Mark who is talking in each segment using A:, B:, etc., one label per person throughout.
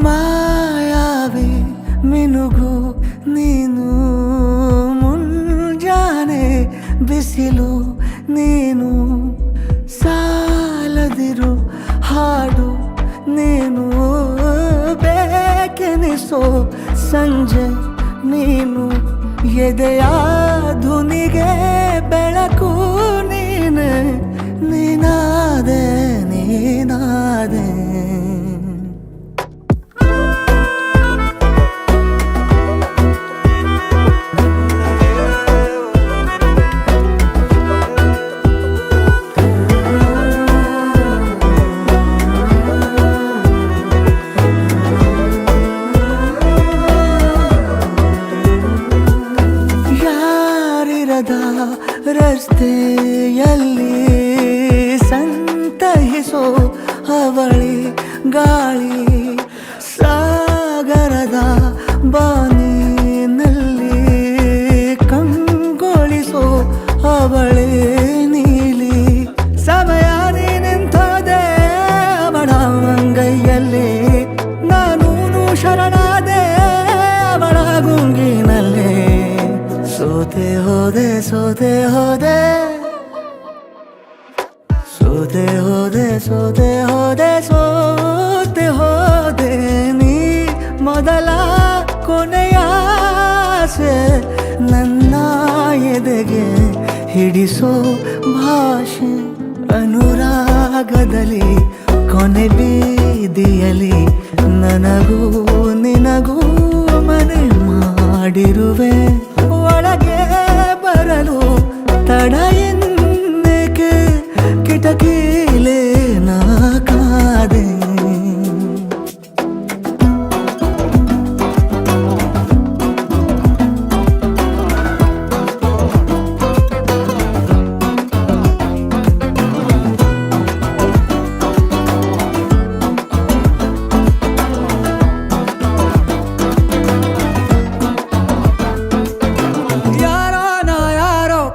A: ಮಾಯಾವಿ ಮಿನುಗು ನೀನು ಮುಂಜಾನೆ ಬಿಸಿಲು ನೀನು ಸಾಲದಿರು ಹಾಡು ನೀನು ಬೇಕೆನಿಸೋ ಸಂಜೆ ನೀನು ಎದೆಯ ಧುನಿಗೆ ಬೆಳಕು ನೀನೆ ನೀನಾದೆ ನೀನಾದೆ ರಸ್ತೆಯಲ್ಲಿ ಸಂತಹಿಸೋ ಅವಳಿ ಗಾಳಿ ಸಾಗರದ ಬಾನಿನಲ್ಲಿ ಕಂಗೊಳಿಸೋ ಅವಳೆ ನೀಲಿ ಸಮಯ ನಿಂತೋದೆ ಅವಳ ಅಂಗೈಯಲ್ಲಿ ನಾನು ಶರಣಾದೆ ಅವಳ ಗುಂಗಿನಲ್ಲಿ ಸೋತೆ ಹೋದೆ ಸೋತೆ ಹೋದೆ ಸೋತೆ ಹೋದೆ ಸೋತೆ ಹೋದೆ ಸೋತೆ ಹೋದೆ ನೀ ಮೊದಲ ಕೊನೆಯ ಆಸೆ ನನ್ನ ಎದೆಗೆ ಹಿಡಿಸೋ ಭಾಷೆ ಅನುರಾಗದಲ್ಲಿ ಕೊನೆ ಬೀದಿಯಲ್ಲಿ ನನಗೂ ನಿನಗೂ ಮನೆ ಮಾಡಿರುವೆ ಒಳಗೆ ಬರಲು ತಡ ಎನ್ನಕ್ಕೆ ಕಿಟಕಿಲೇ ನಾ ಕಾದೆ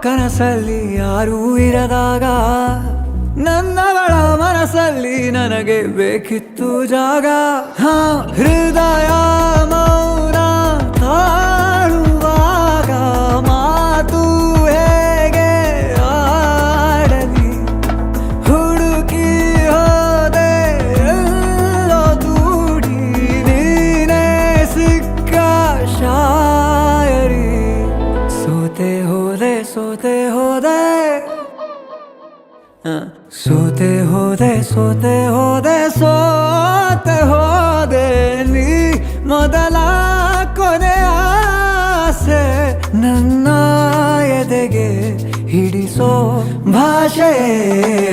A: ಕನಸಲ್ಲಿ ಯಾರೂ ಇರದಾಗ ನನ್ನವಳ ಮನಸ್ಸಲ್ಲಿ ನನಗೆ ಬೇಕಿತ್ತು ಜಾಗ ಹೃದಯ ಮೌನ ತಾಳುವಾಗ ಮಾತು ಹೇಗೆ ಆಡಲಿ ಹುಡುಕಿ ಹೋದೆ ಎಲ್ಲೋ ದೂಡಿ ನೀನೇ ಸಿಕ್ಕ ಶಾಯರಿ ಸೋತೆ ಹೋದೆ ಸೋತೆ ಹೋದೆ ಸೋತೆ ಹೋದೆ ಸೋತೆ ಹೋದೆ ಸೋತೆ ಹೋದೆ ನೀ ಮೊದಲ ಕೊನೆ ಆಸೆ ನನ್ನ ಎದೆಗೆ ಹಿಡಿಸೋ ಭಾಷೆ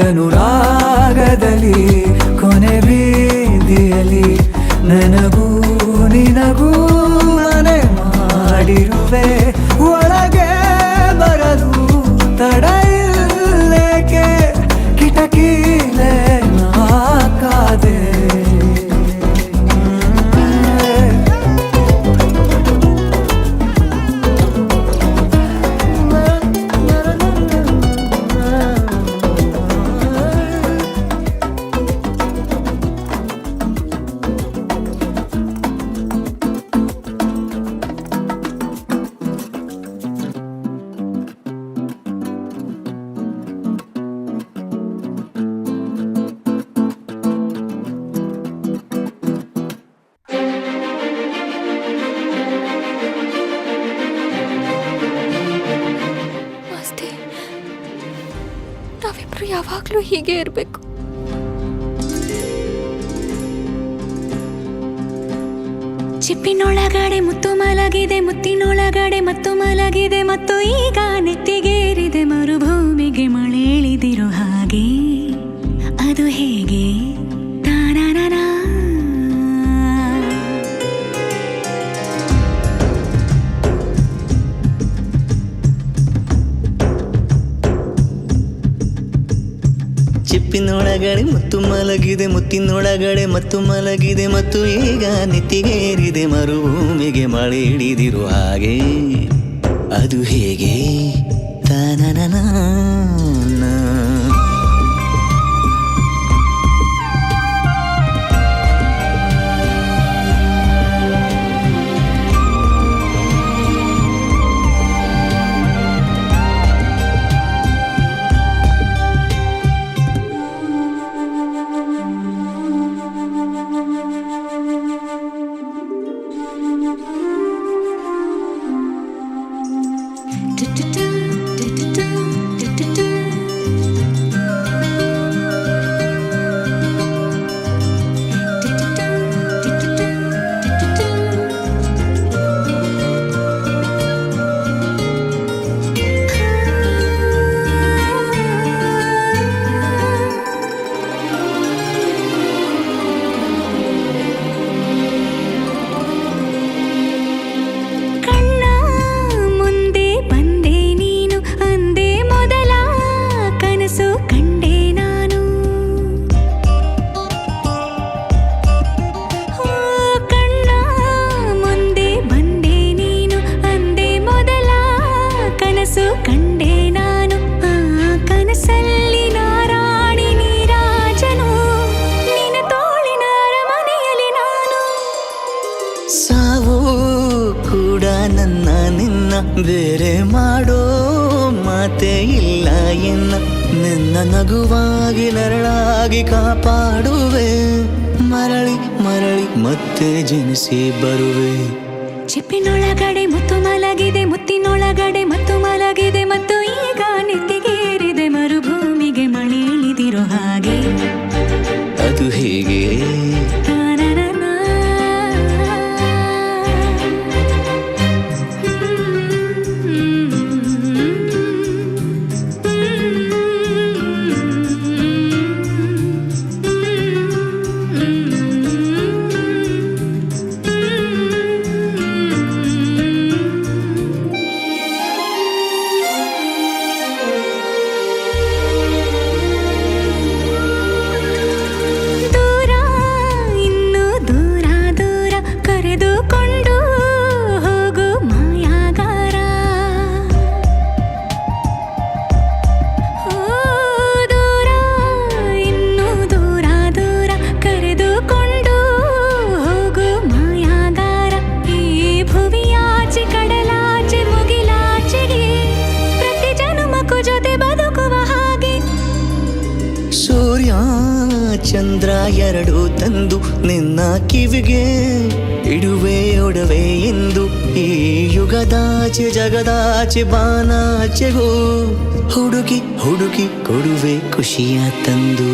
A: ಅನುರಾಗದಲ್ಲಿ ಕೊನೆ ಬೀದಿಯಲ್ಲಿ ನನಗೂ ನಿನಗೂ ಮನೆ ಮಾಡಿರುವೆ ಒಳಗೆ ಬರಲು ತಡ ಇಲ್ಲೇಕೆ ಕಿಟಕಿಲೇ ನಾ ಕಾದೆ
B: ನಾವಿಬ್ರು ಯಾವಾಗ್ಲೂ ಹೀಗೆ ಇರಬೇಕು. ಚಿಪ್ಪಿನೊಳಗಡೆ ಮುತ್ತು ಮಲಗಿದೆ, ಮುತ್ತಿನೊಳಗಡೆ ಮತ್ತು ಮಲಗಿದೆ, ಮತ್ತು ಈಗ ನೆತ್ತಿಗೇರಿದೆ ಮರುಭೂಮಿಗೆ ಮಳೆ ಇಳಿದಿರೋ ಹಾಗೆ. ಅದು ಹೇಗೆ ತಾನಾನಾ
A: ಚಿಪ್ಪಿನೊಳಗಡೆ ಮುತ್ತು ಮಲಗಿದೆ, ಮುತ್ತಿನೊಳಗಡೆ ಮತ್ತು ಮಲಗಿದೆ, ಮತ್ತು ಈಗ ನೆತ್ತಿಗೇರಿದೆ ಮರುಭೂಮಿಗೆ ಮಳೆ ಹಿಡಿದಿರುವ ಹಾಗೆ. ಅದು ಹೇಗೆ ತಾನನನ ನಿನ್ನ ಬೇರೆ ಮಾಡೋ ಮಾತೇ ಇಲ್ಲ ಎನ್ನ ನಿನ್ನ ನಗುವಾಗಿ ನರಳಾಗಿ ಕಾಪಾಡುವೆ ಮರಳಿ ಮರಳಿ ಮತ್ತೆ ಜನಿಸಿ ಬರುವೆ
B: ಚಿಪ್ಪಿನೊಳಗಡೆ ಮುತ್ತು ಮಲಗಿದೆ ಮುತ್ತಿನೊಳಗಡೆ ಮತ್ತು ಮಲಗಿದೆ ಮತ್ತು ಈಗ ನೆತ್ತಿಗೇರಿದೆ ಮರುಭೂಮಿಗೆ ಮಳೆ ಇಳಿದಿರೋ ಹಾಗೆ
A: ಅದು ಹೇಗೆ ಸೂರ್ಯ ಚಂದ್ರ ಎರಡು ತಂದು ನಿನ್ನ ಕಿವಿಗೆ ಇಡುವೆ ಒಡವೆ ಎಂದು ಈ ಯುಗದಾಚೆ ಜಗದಾಚೆ ಬಾನಾಚೆಗೂ ಹುಡುಕಿ ಹುಡುಕಿ ಕೊಡುವೆ ಖುಷಿಯ ತಂದು